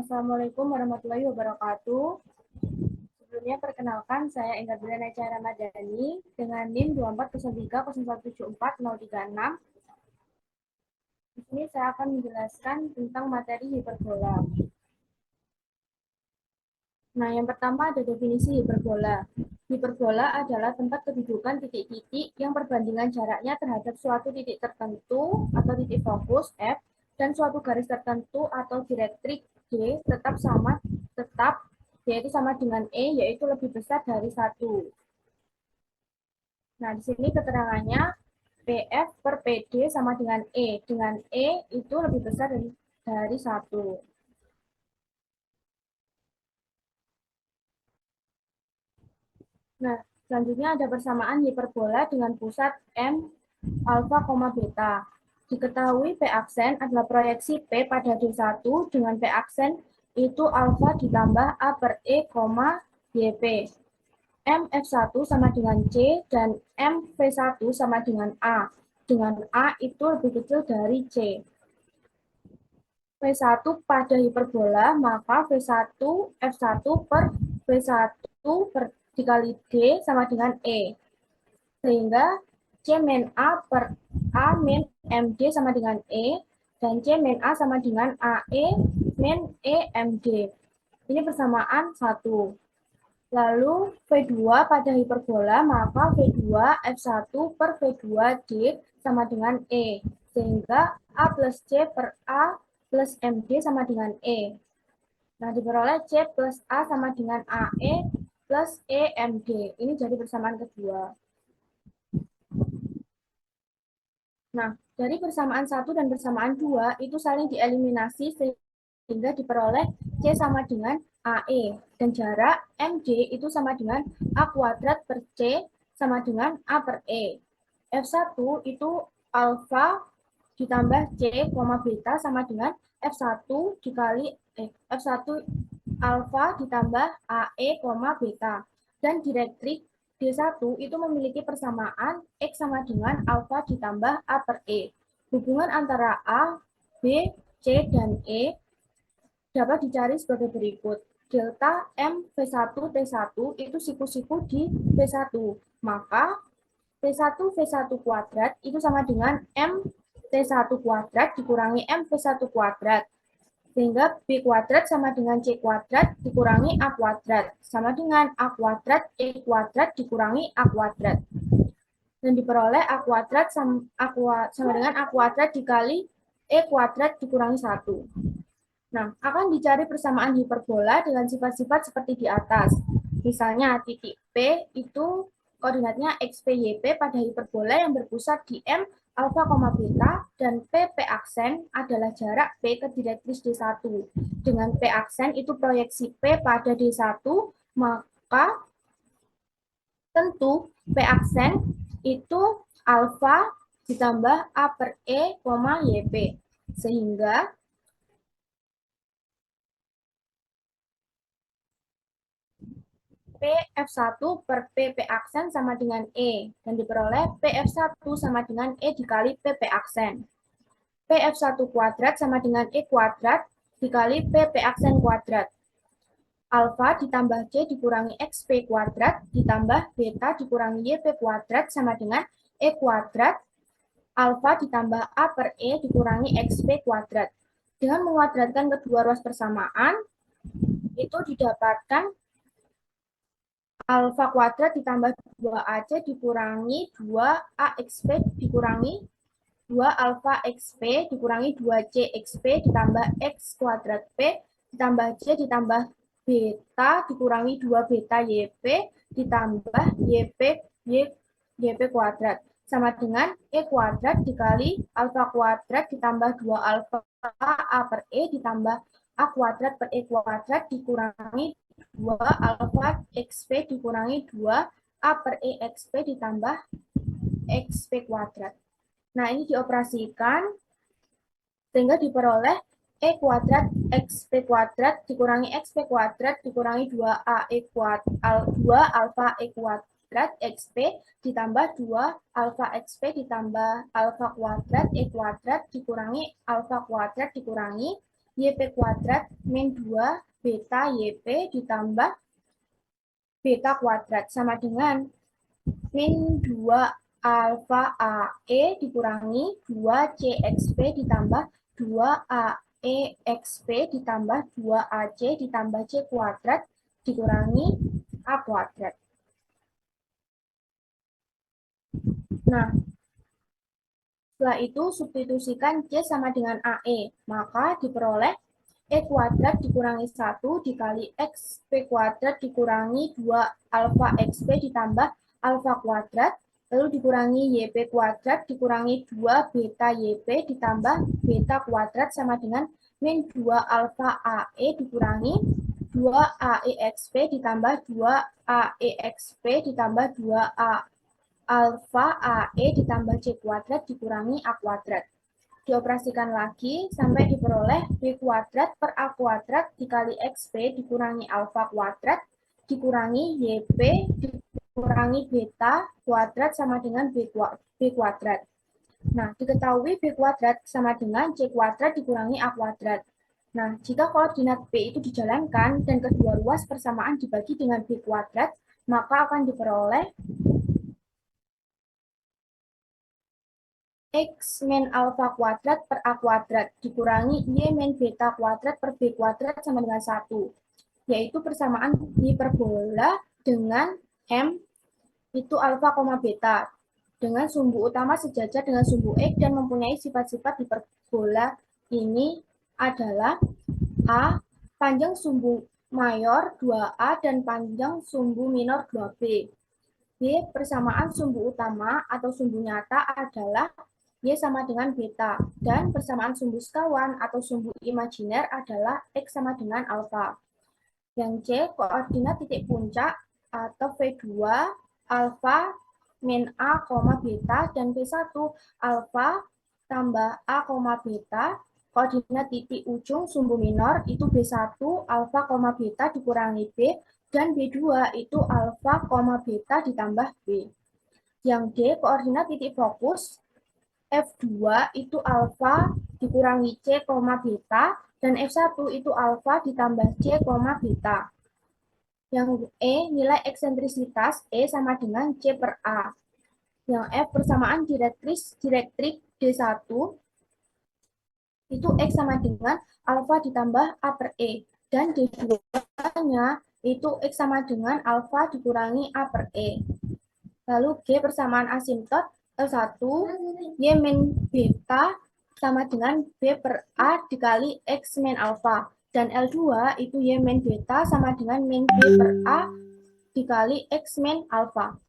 Assalamualaikum warahmatullahi wabarakatuh. Sebelumnya perkenalkan, saya Enggar Neca Ramadhani dengan NIM 2403017436. Di sini saya akan menjelaskan tentang materi hiperbola. Nah, yang pertama ada definisi hiperbola. Hiperbola adalah tempat kedudukan titik-titik yang perbandingan jaraknya terhadap suatu titik tertentu atau titik fokus F dan suatu garis tertentu atau direktrik D tetap yaitu sama dengan E, yaitu lebih besar dari 1. Nah, di sini keterangannya PF per PD sama dengan E. Dengan E itu lebih besar dari 1. Nah, selanjutnya ada persamaan hiperbola dengan pusat M alfa, beta. Diketahui P aksen adalah proyeksi P pada D1 dengan P aksen itu alfa ditambah A per E, YP. M F1 sama dengan C dan M V1 sama dengan A. Dengan A itu lebih kecil dari C. V1 pada hiperbola, maka V1 F1 per V1 per dikali D sama dengan E. Sehingga C min A per A min MD sama dengan E, dan C min A sama dengan AE min EMD. Ini persamaan 1. Lalu V2 pada hiperbola, maka V2 F1 per V2D sama dengan E. Sehingga A plus C per A plus MD sama dengan E. Nah, diperoleh C plus A sama dengan AE plus EMD. Ini jadi persamaan kedua. Nah, dari persamaan 1 dan persamaan 2 itu saling dieliminasi sehingga diperoleh C sama dengan AE. Dan jarak MD itu sama dengan A kuadrat per C sama dengan A per E. F1 itu alfa ditambah C, beta sama dengan F1 dikali F1 alfa ditambah AE, beta. Dan direktrik D1 itu memiliki persamaan X sama dengan alfa ditambah A per E. Hubungan antara A, B, C, dan E dapat dicari sebagai berikut. Delta M V1 T1 itu siku-siku di V1. Maka T1 V1 kuadrat itu sama dengan M T1 kuadrat dikurangi M V1 kuadrat. Sehingga B kuadrat sama dengan C kuadrat dikurangi A kuadrat. Sama dengan A kuadrat E kuadrat dikurangi A kuadrat. Dan diperoleh A kuadrat sama dengan A kuadrat dikali E kuadrat dikurangi 1. Nah, akan dicari persamaan hiperbola dengan sifat-sifat seperti di atas. Misalnya titik P itu koordinatnya XPYP pada hiperbola yang berpusat di M alfa, beta, dan P aksen adalah jarak P ke direktris D1. Dengan P aksen itu proyeksi P pada D1, maka tentu P aksen itu alfa ditambah A per E, YP. Sehingga P F1 per P aksen sama dengan E, dan diperoleh P F1 sama dengan E dikali P aksen. P F1 kuadrat sama dengan E kuadrat dikali P aksen kuadrat. Alfa ditambah C dikurangi XP kuadrat ditambah beta dikurangi YP kuadrat sama dengan E kuadrat. Alfa ditambah A per E dikurangi XP kuadrat. Dengan menguadratkan kedua ruas persamaan, itu didapatkan alfa kuadrat ditambah 2AC dikurangi 2AXP dikurangi 2 alfa XP dikurangi 2C XP ditambah X kuadrat P ditambah C ditambah beta dikurangi 2 beta YP ditambah YP kuadrat sama dengan E kuadrat dikali alfa kuadrat ditambah 2 alfa A per E ditambah A kuadrat per E kuadrat dikurangi 2 alfa XP dikurangi 2 A per E XP ditambah XP kuadrat. Nah, ini dioperasikan sehingga diperoleh E kuadrat XP kuadrat dikurangi XP kuadrat dikurangi 2 alfa E kuadrat XP ditambah 2 alfa XP ditambah alfa kuadrat E kuadrat dikurangi alfa kuadrat dikurangi YP kuadrat min 2 beta YP ditambah beta kuadrat sama dengan min 2 alfa AE dikurangi 2 CXP ditambah 2 AEXP ditambah 2 AC ditambah C kuadrat dikurangi A kuadrat. Nah, setelah itu substitusikan C sama dengan AE, maka diperoleh E kuadrat dikurangi 1 dikali XP kuadrat dikurangi 2 alfa XP ditambah alfa kuadrat, lalu dikurangi YP kuadrat dikurangi 2 beta YP ditambah beta kuadrat sama dengan min 2 alfa AE dikurangi 2 AEXP ditambah 2 AEXP ditambah 2 A alfa AE ditambah C kuadrat dikurangi A kuadrat. Dioperasikan lagi sampai diperoleh B kuadrat per A kuadrat dikali XP dikurangi alfa kuadrat dikurangi YP dikurangi beta kuadrat sama dengan B kuadrat. Nah, diketahui B kuadrat sama dengan C kuadrat dikurangi A kuadrat. Nah, jika koordinat B itu dijalankan dan kedua ruas persamaan dibagi dengan B kuadrat, maka akan diperoleh X min alfa kuadrat per A kuadrat dikurangi Y min beta kuadrat per B kuadrat sama dengan 1. Yaitu persamaan hiperbola dengan M itu alfa, beta. Dengan sumbu utama sejajar dengan sumbu X dan mempunyai sifat-sifat hiperbola ini adalah A. Panjang sumbu mayor 2A dan panjang sumbu minor 2B. B. Persamaan sumbu utama atau sumbu nyata adalah Y sama dengan beta, dan persamaan sumbu sekawan atau sumbu imajiner adalah X sama dengan alfa. Yang C, koordinat titik puncak atau V2 alfa min A, beta, dan V1 alfa tambah A, beta, koordinat titik ujung sumbu minor itu B1 alfa, beta dikurangi B, dan B2 itu alfa, beta ditambah B. Yang D, koordinat titik fokus F2 itu alfa dikurangi C, beta, dan F1 itu alfa ditambah C, beta. Yang E, nilai eksentrisitas E sama dengan C per A. Yang F, persamaan direktrik D1 itu X sama dengan alfa ditambah A per E. Dan D2-nya itu X sama dengan alfa dikurangi A per E. Lalu G, persamaan asimtot L1 Y min beta sama dengan B per A dikali X min alfa. Dan L2 itu Y min beta sama dengan min B per A dikali X min alfa.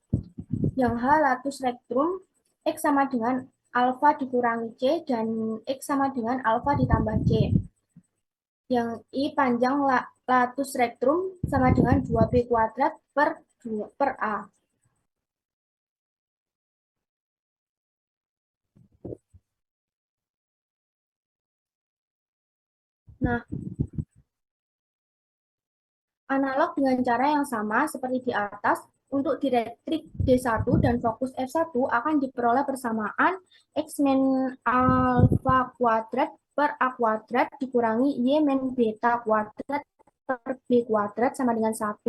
Yang H, latus spektrum X sama dengan alfa dikurangi C dan X sama dengan alfa ditambah C. Yang I, panjang latus spektrum sama dengan 2B kuadrat per A. Nah, analog dengan cara yang sama seperti di atas, untuk direktrik D1 dan fokus F1 akan diperoleh persamaan X min alfa kuadrat per A kuadrat dikurangi Y min beta kuadrat per B kuadrat sama dengan 1.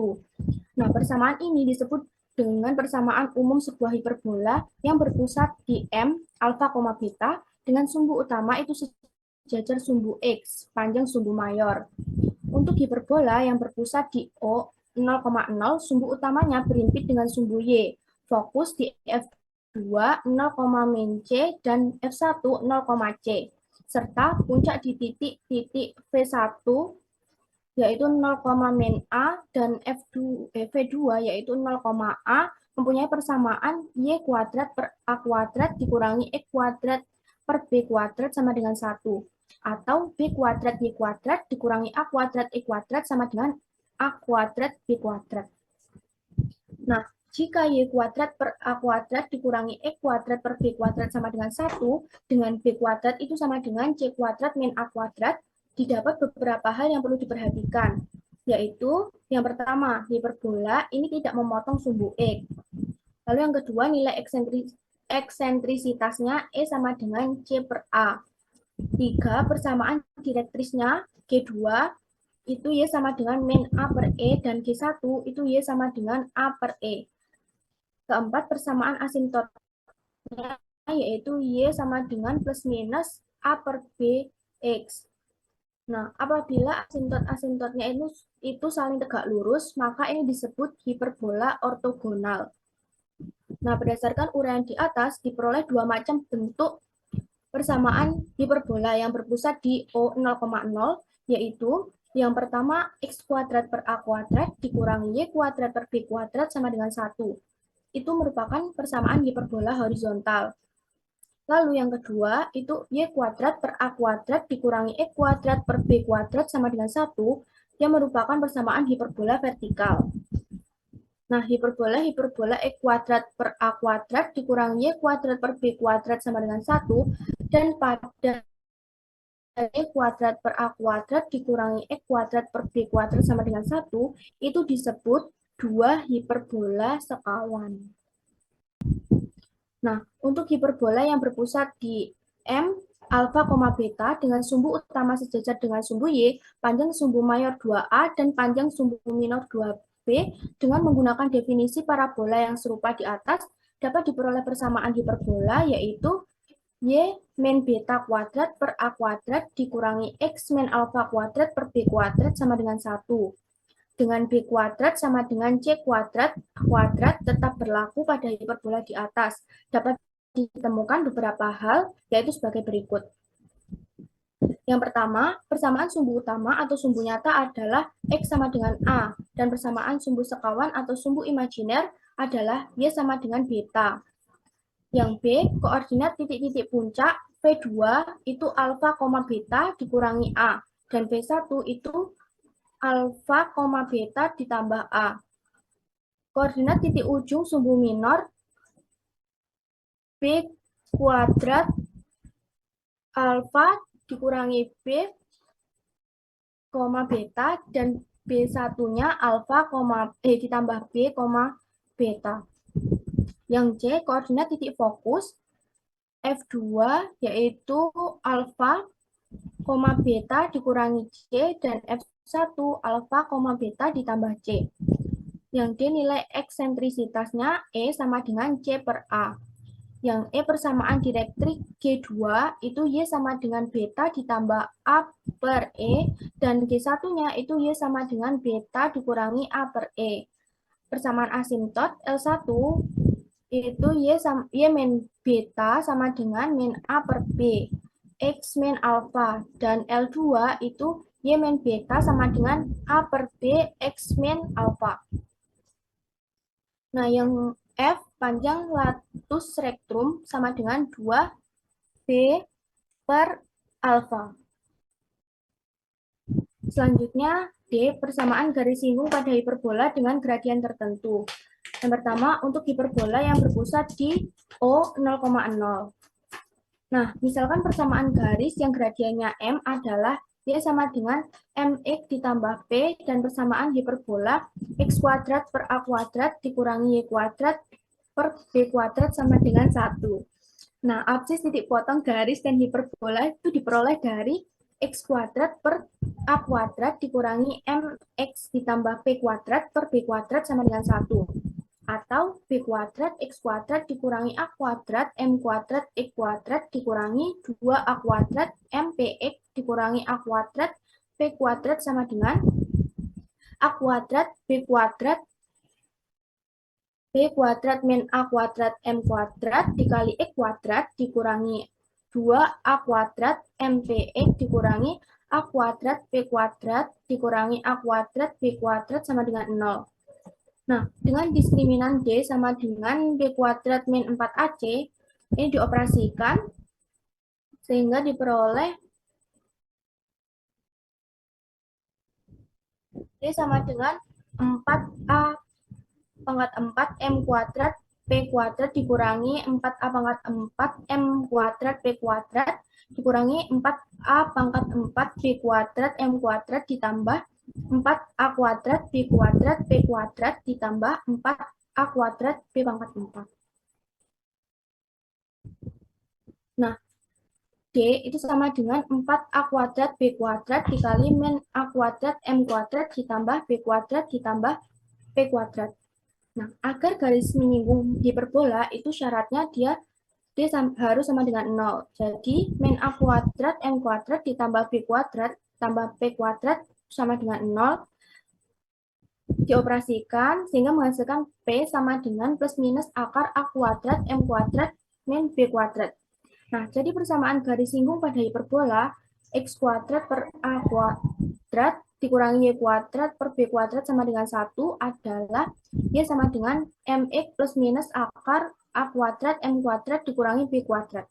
Nah, persamaan ini disebut dengan persamaan umum sebuah hiperbola yang berpusat di M, alfa, beta, dengan sumbu utama itu sejajar sumbu X, panjang sumbu mayor. Untuk hiperbola yang berpusat di O 0,0, sumbu utamanya berimpit dengan sumbu Y. Fokus di F2 0, min C dan F1 0, C. Serta puncak di titik V1 yaitu 0, min A dan V2 yaitu 0, A mempunyai persamaan Y kuadrat per A kuadrat dikurangi X kuadrat per B kuadrat sama dengan 1. Atau B kuadrat Y kuadrat dikurangi A kuadrat E kuadrat sama dengan A kuadrat B kuadrat. Nah, jika Y kuadrat per A kuadrat dikurangi X kuadrat per B kuadrat sama dengan 1, dengan B kuadrat itu sama dengan C kuadrat min A kuadrat, didapat beberapa hal yang perlu diperhatikan, yaitu yang pertama, hiperbola ini tidak memotong sumbu X. Lalu yang kedua, nilai eksentrisitasnya E sama dengan C per A. 3, persamaan direktrisnya G2 itu Y sama dengan min A per E, dan G1 itu Y sama dengan A per E. Keempat, persamaan asimptotnya yaitu Y sama dengan plus minus A per B X. Nah, apabila asimptot-asimptotnya itu saling tegak lurus, maka ini disebut hiperbola ortogonal. Nah, berdasarkan uraian di atas, diperoleh dua macam bentuk persamaan hiperbola yang berpusat di O 0,0, yaitu yang pertama X kuadrat per A kuadrat dikurangi Y kuadrat per B kuadrat sama dengan 1. Itu merupakan persamaan hiperbola horizontal. Lalu yang kedua, itu Y kuadrat per A kuadrat dikurangi X kuadrat per B kuadrat sama dengan 1, yang merupakan persamaan hiperbola vertikal. Nah, hiperbola X kuadrat per A kuadrat dikurangi Y kuadrat per B kuadrat sama dengan 1, dan pada Y kuadrat per A kuadrat dikurangi X kuadrat per B kuadrat sama dengan 1, itu disebut dua hiperbola sekawan. Nah, untuk hiperbola yang berpusat di M alfa, beta dengan sumbu utama sejajar dengan sumbu Y, panjang sumbu mayor 2A dan panjang sumbu minor 2B dengan menggunakan definisi parabola yang serupa di atas, dapat diperoleh persamaan hiperbola yaitu Y min beta kuadrat per A kuadrat dikurangi X min alfa kuadrat per B kuadrat sama dengan 1. Dengan B kuadrat sama dengan C kuadrat tetap berlaku pada hiperbola di atas. Dapat ditemukan beberapa hal, yaitu sebagai berikut. Yang pertama, persamaan sumbu utama atau sumbu nyata adalah X sama dengan A, dan persamaan sumbu sekawan atau sumbu imajiner adalah Y sama dengan beta. Yang B, koordinat titik-titik puncak V2 itu alfa, beta dikurangi A, dan V1 itu alfa, beta ditambah A. Koordinat titik ujung sumbu minor B kuadrat alfa dikurangi B, beta, dan B1-nya alfa, ditambah B, beta. Yang C, koordinat titik fokus F2 yaitu alfa, beta dikurangi C, dan F1 alfa, beta ditambah C. Yang D, nilai eksentrisitasnya E sama dengan C per A. Yang E, persamaan direktrik G2 itu Y sama dengan beta ditambah A per E, dan G1-nya itu Y sama dengan beta dikurangi A per E. Persamaan asimptot L1 itu Y min beta sama dengan min A per B, X min alfa, dan L2 itu Y min beta sama dengan A per B, X min alfa. Nah, yang F, panjang latus rectum sama dengan 2B per alfa. Selanjutnya, D, persamaan garis singgung pada hiperbola dengan gradien tertentu. Yang pertama, untuk hiperbola yang berpusat di O 0,0. Nah, misalkan persamaan garis yang gradiennya M adalah Y sama dengan MX ditambah P, dan persamaan hiperbola X kuadrat per A kuadrat dikurangi Y kuadrat per B kuadrat sama dengan 1. Nah, absis titik potong garis dan hiperbola itu diperoleh dari X kuadrat per A kuadrat dikurangi MX ditambah P kuadrat per B kuadrat sama dengan 1. Atau B kuadrat X kuadrat dikurangi A kuadrat M kuadrat X kuadrat dikurangi 2A kuadrat MPX dikurangi A kuadrat P kuadrat sama dengan A kuadrat B kuadrat min A kuadrat M kuadrat dikali X kuadrat dikurangi 2A kuadrat MPX dikurangi A kuadrat P kuadrat dikurangi A kuadrat B kuadrat sama dengan 0. Nah, dengan diskriminan D sama dengan B kuadrat min 4AC, ini dioperasikan sehingga diperoleh D sama dengan 4A pangkat 4 M kuadrat P kuadrat dikurangi 4A pangkat 4 M kuadrat P kuadrat dikurangi 4A pangkat 4 B kuadrat M kuadrat ditambah 4A kuadrat B kuadrat P kuadrat ditambah 4A kuadrat B pangkat 4. Nah, D itu sama dengan 4A kuadrat B kuadrat dikali min A kuadrat M kuadrat ditambah B kuadrat ditambah P kuadrat. Nah, agar garis menyinggung hiperbola itu syaratnya dia harus sama dengan 0. Jadi, min A kuadrat M kuadrat ditambah B kuadrat tambah P kuadrat sama dengan 0 dioperasikan sehingga menghasilkan P sama dengan plus minus akar A kuadrat M kuadrat min B kuadrat. Nah, jadi persamaan garis singgung pada hiperbola X kuadrat per A kuadrat dikurangi Y kuadrat per B kuadrat sama dengan 1 adalah Y sama dengan MX plus minus akar A kuadrat M kuadrat dikurangi B kuadrat.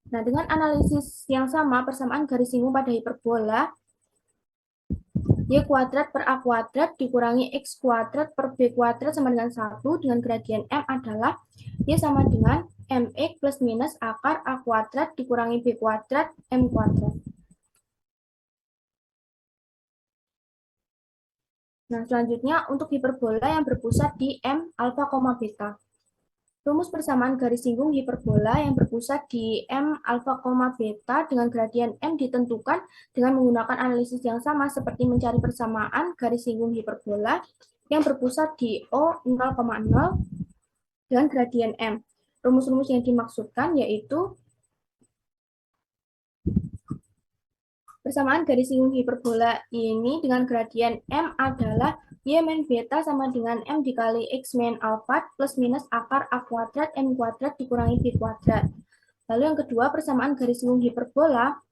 Nah, dengan analisis yang sama persamaan garis singgung pada hiperbola Y kuadrat per A kuadrat dikurangi X kuadrat per B kuadrat sama dengan 1 dengan gradien M adalah Y sama dengan MX plus minus akar A kuadrat dikurangi B kuadrat M kuadrat. Nah, selanjutnya untuk hiperbola yang berpusat di M alfa, beta. Rumus persamaan garis singgung hiperbola yang berpusat di M alfa, beta dengan gradien M ditentukan dengan menggunakan analisis yang sama seperti mencari persamaan garis singgung hiperbola yang berpusat di O 0,0 dengan gradien M. Rumus-rumus yang dimaksudkan yaitu persamaan garis singgung hiperbola ini dengan gradien M adalah Y min beta sama dengan M dikali X min alfa plus minus akar A kuadrat M kuadrat dikurangi B kuadrat. Lalu yang kedua, persamaan garis singgung hiperbola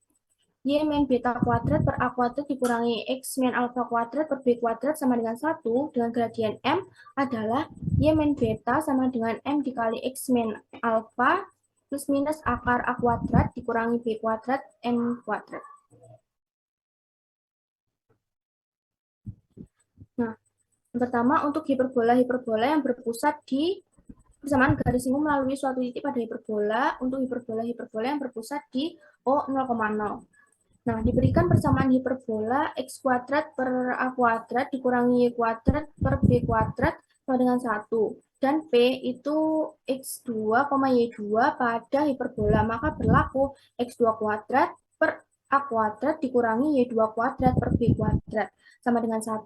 Y min beta kuadrat per A kuadrat dikurangi X min alfa kuadrat per B kuadrat sama dengan 1 dengan gradien M adalah Y min beta sama dengan M dikali X min alfa plus minus akar A kuadrat dikurangi B kuadrat M kuadrat. Nah, yang pertama untuk hiperbola yang berpusat di persamaan garis singgung melalui suatu titik pada hiperbola untuk hiperbola yang berpusat di O 0,0. Nah, diberikan persamaan hiperbola X kuadrat per A kuadrat dikurangi Y kuadrat per B kuadrat sama dengan 1. Dan P itu X2, Y2 pada hiperbola. Maka berlaku X2 kuadrat per A kuadrat dikurangi Y2 kuadrat per B kuadrat sama dengan 1.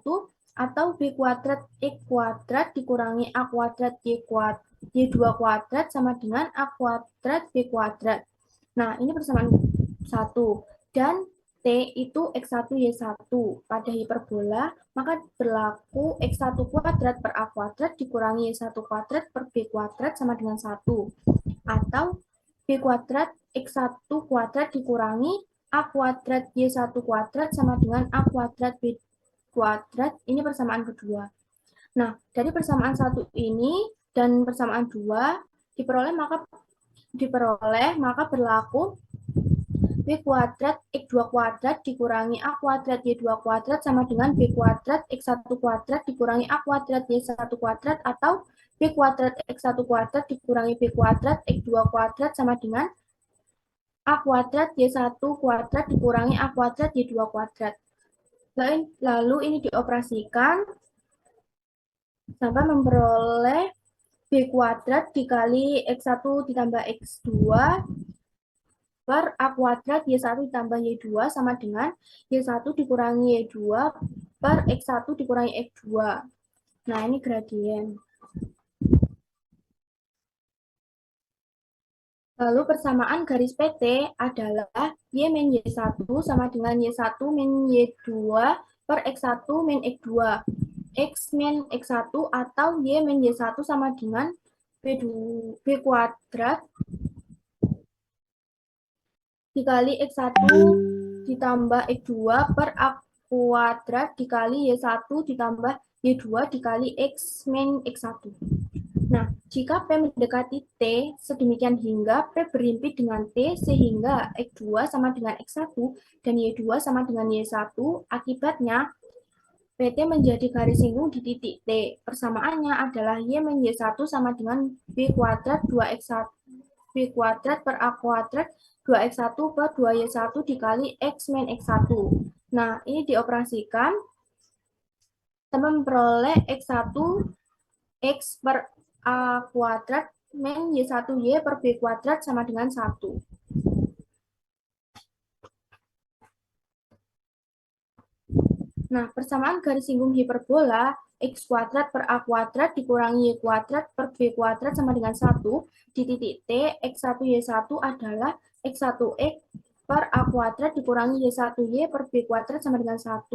Atau B kuadrat X kuadrat dikurangi A kuadrat Y2 kuadrat sama dengan A kuadrat B kuadrat. Nah, ini persamaan 1. Dan T itu X1 Y1 pada hiperbola, maka berlaku X1 kuadrat per A kuadrat dikurangi Y1 kuadrat per B kuadrat sama dengan 1. Atau B kuadrat X1 kuadrat dikurangi A kuadrat Y1 kuadrat sama dengan A kuadrat B kuadrat. Ini persamaan kedua. Nah, dari persamaan 1 ini dan persamaan 2 diperoleh maka berlaku B kuadrat X2 kuadrat dikurangi A kuadrat Y2 kuadrat sama dengan B kuadrat X1 kuadrat dikurangi A kuadrat Y1 kuadrat atau B kuadrat X1 kuadrat dikurangi B kuadrat X2 kuadrat sama dengan A kuadrat Y1 kuadrat dikurangi A kuadrat Y2 kuadrat. Lalu ini dioperasikan sampai memperoleh B kuadrat dikali X1 ditambah X2 per A kuadrat Y1 ditambah Y2 sama dengan Y1 dikurangi Y2 per X1 dikurangi X2. Nah, ini gradien. Lalu persamaan garis PT adalah Y min Y1 sama dengan Y1 min Y2 per X1 min X2. X min X1 atau Y min Y1 sama dengan B kuadrat dikali X1 ditambah X2 per A kuadrat dikali Y1 ditambah Y2 dikali X min X1. Nah, jika P mendekati T sedemikian hingga P berhimpit dengan T sehingga X2 sama dengan X1 dan Y2 sama dengan Y1, akibatnya PT menjadi garis singgung di titik T. Persamaannya adalah Y min Y1 sama dengan B kuadrat 2X1 B kuadrat per A kuadrat 2X1 per 2Y1 dikali X min X1. Nah, ini dioperasikan teman memperoleh X1 X per A kuadrat min Y1Y per B kuadrat sama dengan 1. Nah, persamaan garis singgung hiperbola x kuadrat per a kuadrat dikurangi y kuadrat per b kuadrat sama dengan 1 di titik T, x1y1 adalah x1x per a kuadrat dikurangi y1y per b kuadrat sama dengan 1.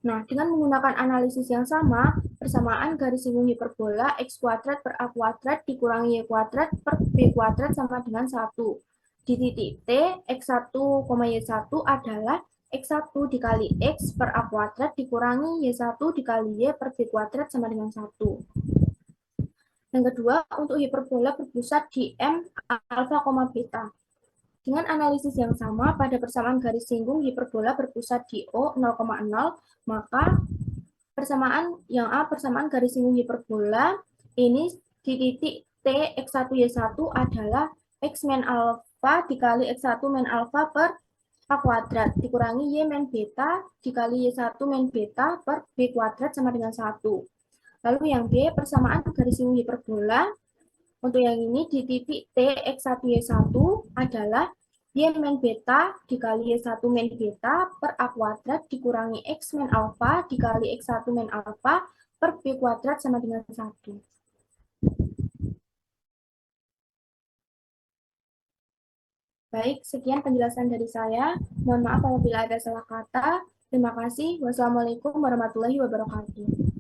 Nah, dengan menggunakan analisis yang sama, persamaan garis singgung hiperbola x kuadrat per a kuadrat dikurangi y kuadrat per b kuadrat sama dengan 1. Di titik T, x1, y1 adalah x1 dikali x per a kuadrat dikurangi y1 dikali y per b kuadrat sama dengan 1. Yang kedua, untuk hiperbola berpusat di M alfa, beta. Dengan analisis yang sama, pada persamaan garis singgung hiperbola berpusat di O 0,0, maka persamaan yang A, persamaan garis singgung hiperbola, ini di titik T x1y1 adalah x min alfa dikali x1 min alfa per A kuadrat dikurangi Y min beta dikali Y1 min beta per B kuadrat sama dengan 1. Lalu yang B, persamaan garis singgung hiperbola. Untuk yang ini di titik T x1y1 adalah Y min beta dikali Y1 min beta per A kuadrat dikurangi X min alfa dikali X1 min alfa per B kuadrat sama dengan 1. Baik, sekian penjelasan dari saya. Mohon maaf apabila ada salah kata. Terima kasih. Wassalamualaikum warahmatullahi wabarakatuh.